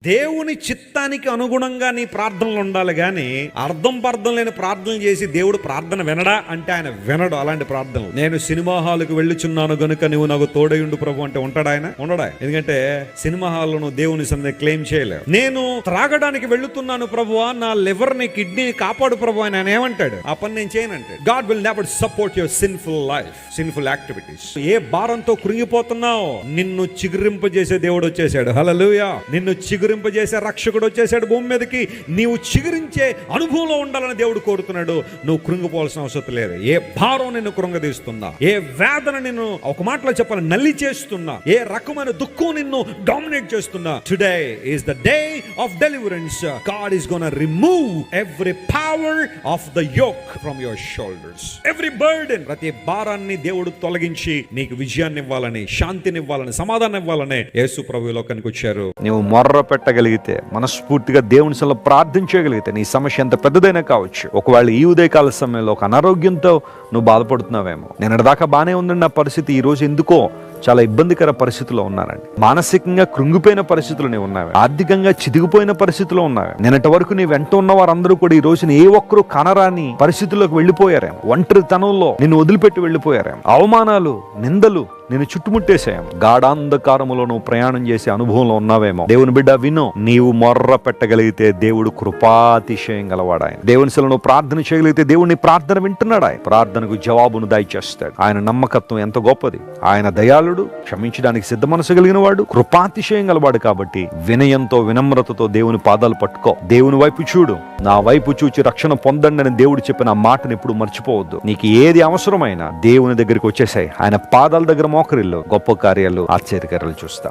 దేవుని చిత్తానికి అనుగుణంగా నీ ప్రార్థనలు ఉండాలి కానీ అర్థం పర్థం లేని ప్రార్థనలు చేసి దేవుడు ప్రార్థన వినడా అంటే ఆయన వినడు అలాంటి ప్రార్థనలు. నేను సినిమా హాల్కి వెళ్ళుచున్నాను గనుక నువ్వు నాకు తోడయుండు ప్రభు అంటే ఉంటాడా ఆయన? ఉండడా. ఎందుకంటే సినిమా హాల్లో నువ్వు దేవుని సన్నిధిని క్లెయిమ్ చేయలేవు. నేను త్రాగడానికి వెళ్తున్నాను ప్రభువా, నా లివర్ ని కిడ్నీని కాపాడు ప్రభు అని ఆయన ఏమంటాడు? ఆ పని నేను చేయనంటాడు. God will never support your sinful life, sinful activities. ఏ భారంతో కృంగిపోతున్నావు, నిన్ను చిగురింపజేసే దేవుడు వచ్చేసాడు. హల్లెలూయా. నిన్ను చిగురింపజేసే రక్షకుడు వచ్చేసాడు భూమి మీదకి. నీవు చిగురించే అనుభవంలో ఉండాలని దేవుడు కోరుతున్నాడు. నువ్వు కృంగిపోవాల్సిన అవసరం లేదు. ఏ భారం నిన్ను కృంగదీస్తున్నా, ఏ వేదన నిన్ను ఒక మాటలో చెప్పాలి నల్లి చేస్తున్నా, ఏ రకమైన దుఃఖం నిన్ను డామినేట్ చేస్తున్నా, today is the day of deliverance. God is gonna remove every power of the yoke from your shoulders, every burden. ప్రతి భారాన్ని దేవుడు తొలగించి నీకు విజయాన్ని ఇవ్వాలని, శాంతిని ఇవ్వాలని, సమాధానం ఇవ్వాలని యేసు ప్రభువు లోకానికి వచ్చారు. నువ్వు మొర్ర పెట్టగలిగితే, మనస్ఫూర్తిగా దేవుని సన్నిధిలో ప్రార్థించగలిగితే, నీ సమస్య ఎంత పెద్దదైనా కావచ్చు. ఒకవేళ ఈ ఉదయకాల సమయంలో ఒక అనారోగ్యంతో నువ్వు బాధపడుతున్నావేమో, నిన్నటిదాకా బానే ఉందండి నా పరిస్థితి, ఈ రోజు ఎందుకో చాలా ఇబ్బందికర పరిస్థితిలో ఉన్నారండి. మానసికంగా కృంగిపోయిన పరిస్థితులు నీవు ఉన్నావే, ఆర్థికంగా చిదిగిపోయిన పరిస్థితిలో ఉన్నావే. నిన్నటి వరకు నీ వెంట ఉన్న వారందరూ కూడా ఈ రోజున ఏ ఒక్కరు కనరాని పరిస్థితుల్లోకి వెళ్ళిపోయారేమో, ఒంటరితనంలో నిన్ను వదిలిపెట్టి వెళ్ళిపోయారేమో, అవమానాలు, నిందలు నేను చుట్టుముట్టేశాం. గాఢాంధకారములో నువ్వు ప్రయాణం చేసే అనుభవంలో ఉన్నావేమో. దేవుని బిడ్డ విను, నీవు మొర్ర పెట్టగలిగితే దేవుడు కృపాతిశయం గలవాడాయన. దేవుని సన్నిధిలో నువ్వు ప్రార్థన చేయగలిగితే దేవుని ప్రార్థన వింటున్నాడు. ఆయన ప్రార్థనకు జవాబును దయచేస్తాడు. ఆయన నమ్మకత్వం ఎంత గొప్పది. ఆయన దయాళుడు, క్షమించడానికి సిద్ధ మనసు కలిగిన వాడు, కృపాతిశయం గలవాడు. కాబట్టి వినయంతో, వినమ్రతతో దేవుని పాదాలు పట్టుకో. దేవుని వైపు చూడు. నా వైపు చూచి రక్షణ పొందండి అని దేవుడు చెప్పిన ఆ మాటను ఎప్పుడు మర్చిపోవద్దు. నీకు ఏది అవసరమైనా దేవుని దగ్గరికి వచ్చేసాయి. ఆయన పాదాల దగ్గర మోకరిల్లు, గొప్ప కార్యాలు, ఆశ్చర్యకార్యాలు చూస్తా.